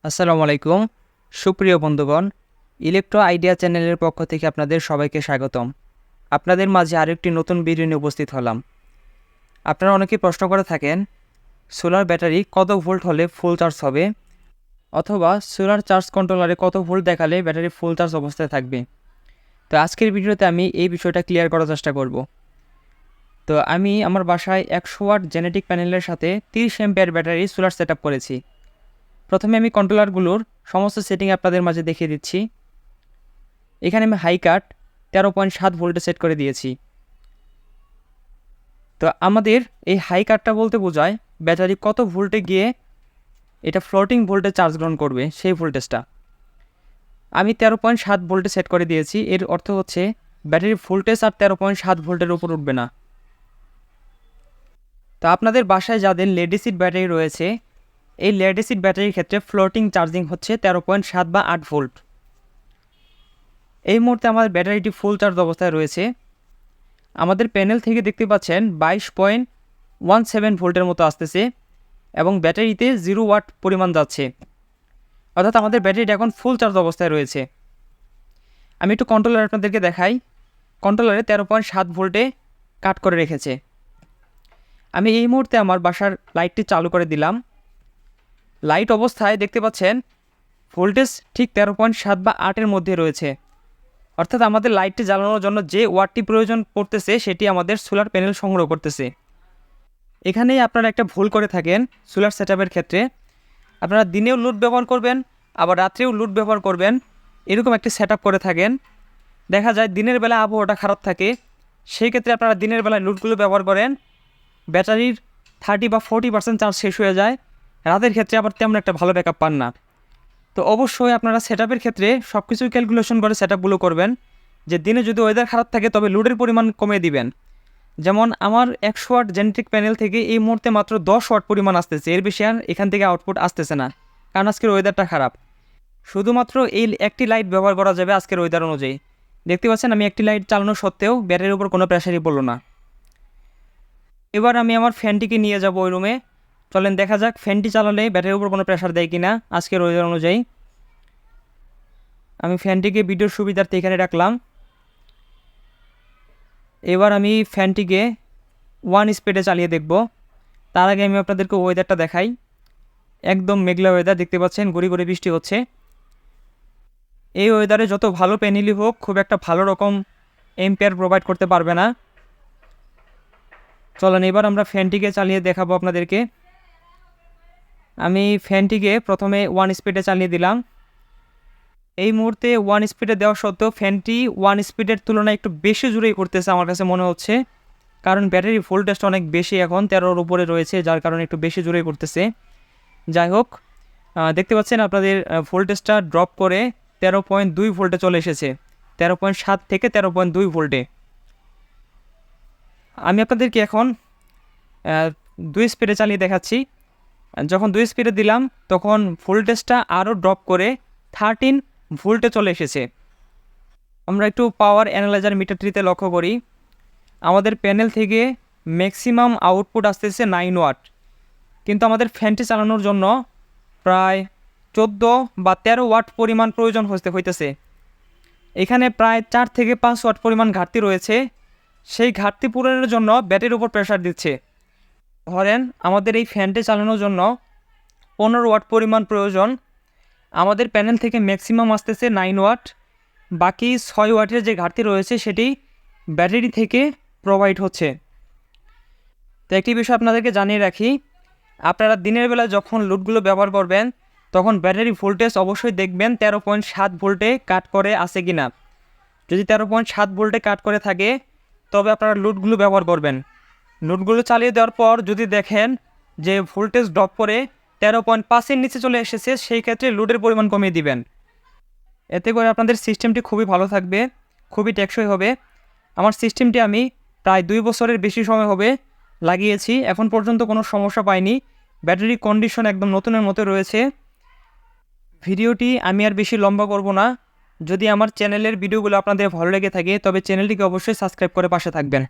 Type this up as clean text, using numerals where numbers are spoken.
আসসালামু আলাইকুম সুপ্রিয় বন্ধুগণ, ইলেকট্রো আইডিয়া চ্যানেলের পক্ষ থেকে আপনাদের সবাইকে স্বাগতম। আপনাদের মাঝে আরেকটি নতুন ভিডিও নিয়ে উপস্থিত হলাম। আপনারা অনেকেই প্রশ্ন করে থাকেন, সোলার ব্যাটারি কত ভোল্ট হলে ফুল চার্জ হবে, অথবা সোলার চার্জ কন্ট্রোলারে কত ভোল্ট দেখালে ব্যাটারি ফুল চার্জ অবস্থায় থাকবে। তো আজকের ভিডিওতে আমি এই বিষয়টা ক্লিয়ার করার চেষ্টা করব। তো আমি আমার বাসায় 100 ওয়াট জেনেটিক প্যানেলের সাথে 30 ampere battery solar set up করেছি। প্রথমে আমি কন্ট্রোলারগুলোর সমস্ত সেটিং আপনাদের মাঝে দেখিয়ে দিচ্ছি। এখানে আমি হাই কাট 13.7 ভোল্টে সেট করে দিয়েছি। তো আমাদের এই হাই কাটটা বলতে বোঝায় ব্যাটারি কত ভোল্টে গিয়ে এটা ফ্লোটিং ভোল্টে চার্জ গ্রহণ করবে সেই ভোল্টেজটা। আমি 13.7 ভোল্টে সেট করে দিয়েছি। এর অর্থ হচ্ছে ব্যাটারির ভোল্টেজ আর 13.7 ভোল্টের উপর উঠবে না। তো আপনাদের বাসায় যাদের লেড অ্যাসিড ব্যাটারি রয়েছে, এই লেড অ্যাসিড ব্যাটারির ক্ষেত্রে ফ্লোটিং চার্জিং হচ্ছে 13.7 বা 8 ভোল্ট। এই মুহূর্তে আমার ব্যাটারিটি ফুল চার্জ অবস্থায় রয়েছে। আমাদের প্যানেল থেকে দেখতে পাচ্ছেন 22.17 ভোল্টের মতো আসতেছে এবং ব্যাটারিতে 0 ওয়াট পরিমাণ যাচ্ছে, অর্থাৎ আমাদের ব্যাটারিটা এখন ফুল চার্জ অবস্থায় রয়েছে। আমি একটু কন্ট্রোলার আপনাদেরকে দেখাই। কন্ট্রোলারে 13.7 ভোল্টে কাট করে রেখেছে। আমি এই মুহূর্তে আমার বাসার লাইটটি চালু করে দিলাম। লাইট অবস্থায় দেখতে পাচ্ছেন ভোল্টেজ ঠিক 13.7 বা 8-এর মধ্যে রয়েছে, অর্থাৎ আমাদের লাইটটি জ্বালানোর জন্য যে ওয়াটটি প্রয়োজন পড়তেছে সেটি আমাদের সোলার প্যানেল সংগ্রহ করতেছে। এখানেই আপনারা একটা ভুল করে থাকেন সোলার সেটআপের ক্ষেত্রে। আপনারা দিনেও লোড ব্যবহার করবেন, আবার রাত্রেও লোড ব্যবহার করবেন, এরকম একটি সেটআপ করে থাকেন। দেখা যায় দিনের বেলা আবহাওয়াটা খারাপ থাকে, সেই ক্ষেত্রে আপনারা দিনের বেলায় লোডগুলো ব্যবহার করেন, ব্যাটারির 30 বা 40% চার্জ শেষ হয়ে যায়, রাতের ক্ষেত্রে আবার তেমন একটা ভালো ব্যাকআপ পান না। তো অবশ্যই আপনারা সেটআপের ক্ষেত্রে সব কিছুই ক্যালকুলেশন করে সেটআপগুলো করবেন, যে দিনে যদি ওয়েদার খারাপ থাকে তবে লোডের পরিমাণ কমিয়ে দিবেন। যেমন আমার 100 ওয়াট জেনেটিক প্যানেল থেকে এই মুহূর্তে মাত্র 10 ওয়াট পরিমাণ আসতেছে, এর বেশি আর এখান থেকে আউটপুট আসতেছে না, কারণ আজকের ওয়েদারটা খারাপ। শুধুমাত্র এই একটি লাইট ব্যবহার করা যাবে আজকের ওয়েদার অনুযায়ী। দেখতে পাচ্ছেন আমি একটি লাইট চালানো সত্ত্বেও ব্যাটারির উপর কোনো প্রেশারই পড়লো না। এবার আমি আমার ফ্যানটিকে নিয়ে যাব ওই রুমে। চলেন দেখা যাক ফ্যানটি চালালে ব্যাটারির উপর কোনো প্রেশার দেয় কিনা আজকের ওয়েদার অনুযায়ী। আমি ফ্যানটিকে ভিডিওর সুবিধার্থে এখানে রাখলাম। এবার আমি ফ্যানটিকে 1 স্পিডে চালিয়ে দেখব। তার আগে আমি আপনাদেরকে ওয়েদারটা দেখাই। একদম মেঘলা ওয়েদার, দেখতে পাচ্ছেন গড়ি গড়ি বৃষ্টি হচ্ছে। এই ওয়েদারে যত ভালো প্যানেলই হোক খুব একটা ভালো রকম এম্পিয়ার প্রোভাইড করতে পারবে না। চলেন এবার আমরা ফ্যানটিকে চালিয়ে দেখাবো আপনাদেরকে। আমি ফ্যানটিকে প্রথমে 1 স্পিডে চালিয়ে দিলাম। এই মুহূর্তে 1 স্পিডে দেওয়া সত্ত্বেও ফ্যানটি 1 স্পিডের তুলনায় একটু বেশি জোরেই করতেছে আমার কাছে মনে হচ্ছে, কারণ ব্যাটারি ভোল্টেজটা অনেক বেশি, এখন 13-এর উপরে রয়েছে, যার কারণে একটু বেশি জোরেই করতেছে। যাই হোক, দেখতে পাচ্ছেন আপনাদের ভোল্টেজটা ড্রপ করে 13.2 ভোল্টে চলে এসেছে, 13.7 থেকে 13.2 ভোল্টে। আমি আপনাদেরকে এখন 2 স্পিডে চালিয়ে দেখাচ্ছি। যখন 2 স্পিডে দিলাম তখন ভোল্টেজটা আরও ড্রপ করে 13 ভোল্টে চলে এসেছে। আমরা একটু পাওয়ার অ্যানালাইজার মিটারটিতে লক্ষ্য করি। আমাদের প্যানেল থেকে ম্যাক্সিমাম আউটপুট আসতেছে 9 ওয়াট, কিন্তু আমাদের ফ্যানটি চালানোর জন্য প্রায় 14 বা 13 ওয়াট পরিমাণ প্রয়োজন হইতেছে। এখানে প্রায় 4 থেকে 5 ওয়াট পরিমাণ ঘাটতি রয়েছে। সেই ঘাটতি পূরণের জন্য ব্যাটারির উপর প্রেশার দিচ্ছে। ধরেন আমাদের এই ফ্যানটি চালানোর জন্য 15 ওয়াট পরিমাণ প্রয়োজন, আমাদের প্যানেল থেকে ম্যাক্সিমাম আসতেছে 9 ওয়াট, বাকি 6 ওয়াটের যে ঘাটতি রয়েছে সেটি ব্যাটারি থেকে প্রোভাইড হচ্ছে। তো একটি বিষয় আপনাদেরকে জানিয়ে রাখি, আপনারা দিনের বেলা যখন লোডগুলো ব্যবহার করবেন তখন ব্যাটারি ভোল্টেজ অবশ্যই দেখবেন 13.7 ভোল্টে কাট করে আছে কি না। যদি 13.7 ভোল্টে কাট করে থাকে তবে আপনারা লোডগুলো ব্যবহার করবেন। লোডগুলো চালিয়ে দেওয়ার পর যদি দেখেন যে ভোল্টেজ ড্রপ করে 13.5-এর নিচে চলে এসেছে, সেই ক্ষেত্রে লোডের পরিমাণ কমিয়ে দিবেন। এতে করে আপনাদের সিস্টেমটি খুবই ভালো থাকবে, খুবই টেকসই হবে। আমার সিস্টেমটি আমি প্রায় 2 বছরের বেশি সময় হবে লাগিয়েছি, এখন পর্যন্ত কোনো সমস্যা পাইনি। ব্যাটারি কন্ডিশন একদম নতুনের মতো রয়েছে। ভিডিওটি আমি আর বেশি লম্বা করব না। যদি আমার চ্যানেলের ভিডিওগুলো আপনাদের ভালো লেগে থাকে তবে চ্যানেলটিকে অবশ্যই সাবস্ক্রাইব করে পাশে থাকবেন।